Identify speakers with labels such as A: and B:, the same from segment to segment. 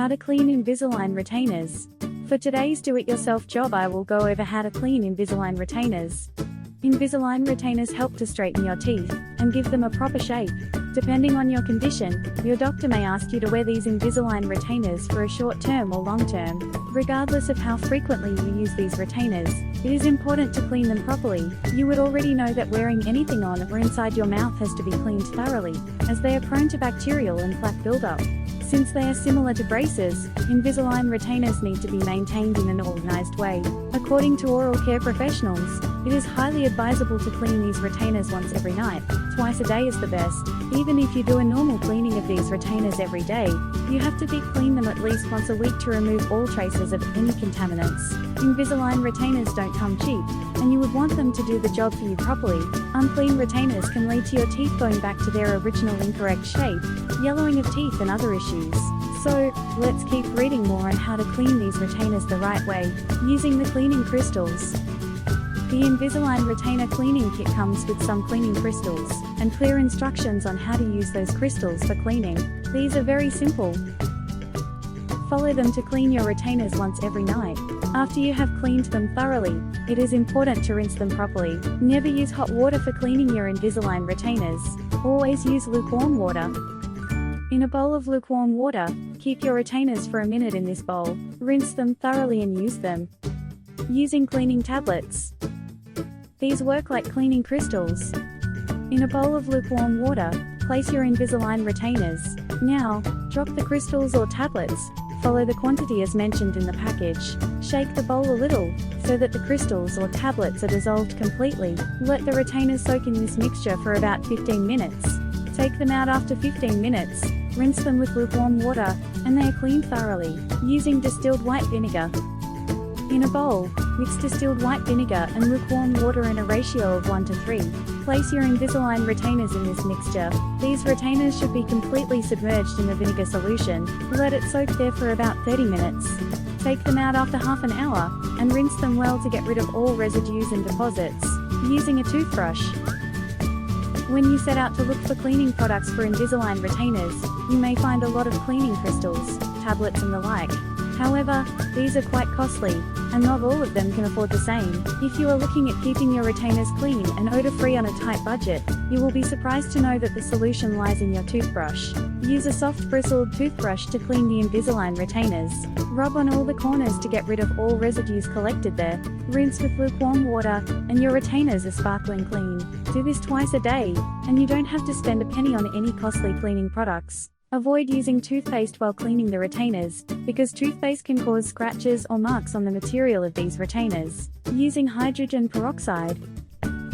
A: How to clean Invisalign retainers. For today's do-it-yourself job, I will go over how to clean Invisalign retainers. Invisalign retainers help to straighten your teeth and give them a proper shape. Depending on your condition, your doctor may ask you to wear these Invisalign retainers for a short term or long term. Regardless of how frequently you use these retainers, it is important to clean them properly. You would already know that wearing anything on or inside your mouth has to be cleaned thoroughly, as they are prone to bacterial and plaque buildup. Since they are similar to braces, Invisalign retainers need to be maintained in an organized way. According to oral care professionals, it is highly advisable to clean these retainers once every night. Twice a day is the best. Even if you do a normal cleaning of these retainers every day, you have to deep clean them at least once a week to remove all traces of any contaminants. Invisalign retainers don't come cheap, and you would want them to do the job for you properly. Unclean retainers can lead to your teeth going back to their original incorrect shape, yellowing of teeth and other issues. So, let's keep reading more on how to clean these retainers the right way, using the cleaning crystals. The Invisalign retainer cleaning kit comes with some cleaning crystals, and clear instructions on how to use those crystals for cleaning. These are very simple. Follow them to clean your retainers once every night. After you have cleaned them thoroughly, it is important to rinse them properly. Never use hot water for cleaning your Invisalign retainers. Always use lukewarm water. In a bowl of lukewarm water, keep your retainers for a minute in this bowl. Rinse them thoroughly and use them. Using cleaning tablets. These work like cleaning crystals. In a bowl of lukewarm water, place your Invisalign retainers. Now, drop the crystals or tablets. Follow the quantity as mentioned in the package. Shake the bowl a little, so that the crystals or tablets are dissolved completely. Let the retainers soak in this mixture for about 15 minutes. Take them out after 15 minutes. Rinse them with lukewarm water, and they are cleaned thoroughly. Using distilled white vinegar. In a bowl, mix distilled white vinegar and lukewarm water in a ratio of 1 to 3. Place your Invisalign retainers in this mixture. These retainers should be completely submerged in the vinegar solution. Let it soak there for about 30 minutes. Take them out after half an hour, and rinse them well to get rid of all residues and deposits, using a toothbrush. When you set out to look for cleaning products for Invisalign retainers, you may find a lot of cleaning crystals, tablets and the like. However, these are quite costly, and not all of them can afford the same. If you are looking at keeping your retainers clean and odor-free on a tight budget, you will be surprised to know that the solution lies in your toothbrush. Use a soft bristled toothbrush to clean the Invisalign retainers. Rub on all the corners to get rid of all residues collected there. Rinse with lukewarm water, and your retainers are sparkling clean. Do this twice a day, and you don't have to spend a penny on any costly cleaning products. Avoid using toothpaste while cleaning the retainers, because toothpaste can cause scratches or marks on the material of these retainers. Using hydrogen peroxide.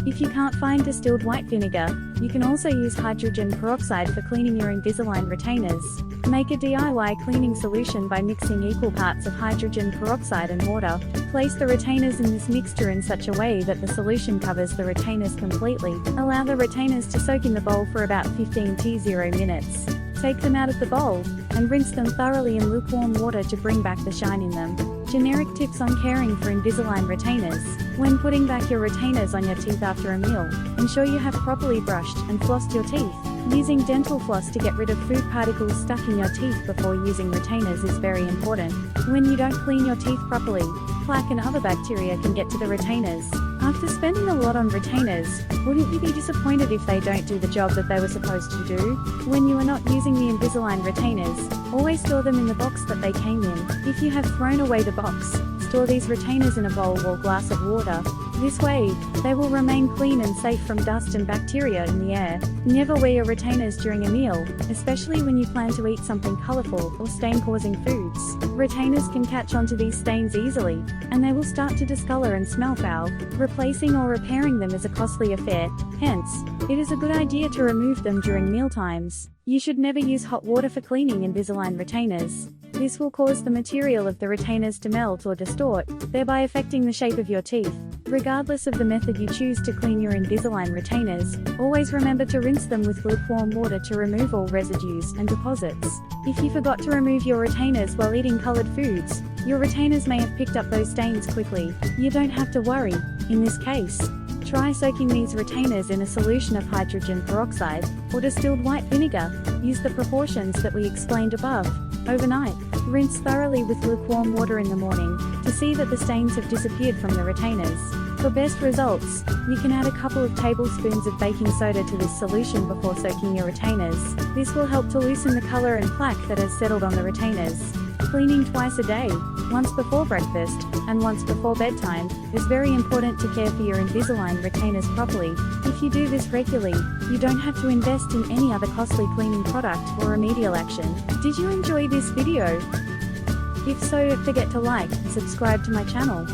A: If you can't find distilled white vinegar, you can also use hydrogen peroxide for cleaning your Invisalign retainers. Make a DIY cleaning solution by mixing equal parts of hydrogen peroxide and water. Place the retainers in this mixture in such a way that the solution covers the retainers completely. Allow the retainers to soak in the bowl for about 15 to 0 minutes. Take them out of the bowl, and rinse them thoroughly in lukewarm water to bring back the shine in them. Generic tips on caring for Invisalign retainers. When putting back your retainers on your teeth after a meal, ensure you have properly brushed and flossed your teeth. Using dental floss to get rid of food particles stuck in your teeth before using retainers is very important. When you don't clean your teeth properly, plaque and other bacteria can get to the retainers. After spending a lot on retainers, wouldn't you be disappointed if they don't do the job that they were supposed to do? When you are not using the Invisalign retainers, always store them in the box that they came in. If you have thrown away the box, store these retainers in a bowl or glass of water. This way, they will remain clean and safe from dust and bacteria in the air. Never wear your retainers during a meal, especially when you plan to eat something colorful or stain-causing foods. Retainers can catch onto these stains easily, and they will start to discolor and smell foul. Replacing or repairing them is a costly affair, hence, it is a good idea to remove them during meal times. You should never use hot water for cleaning Invisalign retainers. This will cause the material of the retainers to melt or distort, thereby affecting the shape of your teeth. Regardless of the method you choose to clean your Invisalign retainers, always remember to rinse them with lukewarm water to remove all residues and deposits. If you forgot to remove your retainers while eating colored foods, your retainers may have picked up those stains quickly. You don't have to worry. In this case, try soaking these retainers in a solution of hydrogen peroxide or distilled white vinegar. Use the proportions that we explained above. Overnight, rinse thoroughly with lukewarm water in the morning to see that the stains have disappeared from the retainers. For best results, you can add a couple of tablespoons of baking soda to this solution before soaking your retainers. This will help to loosen the color and plaque that has settled on the retainers. Cleaning twice a day, once before breakfast and once before bedtime, is very important to care for your Invisalign retainers properly. If you do this regularly, you don't have to invest in any other costly cleaning product or remedial action. Did you enjoy this video? If so, don't forget to like and subscribe to my channel.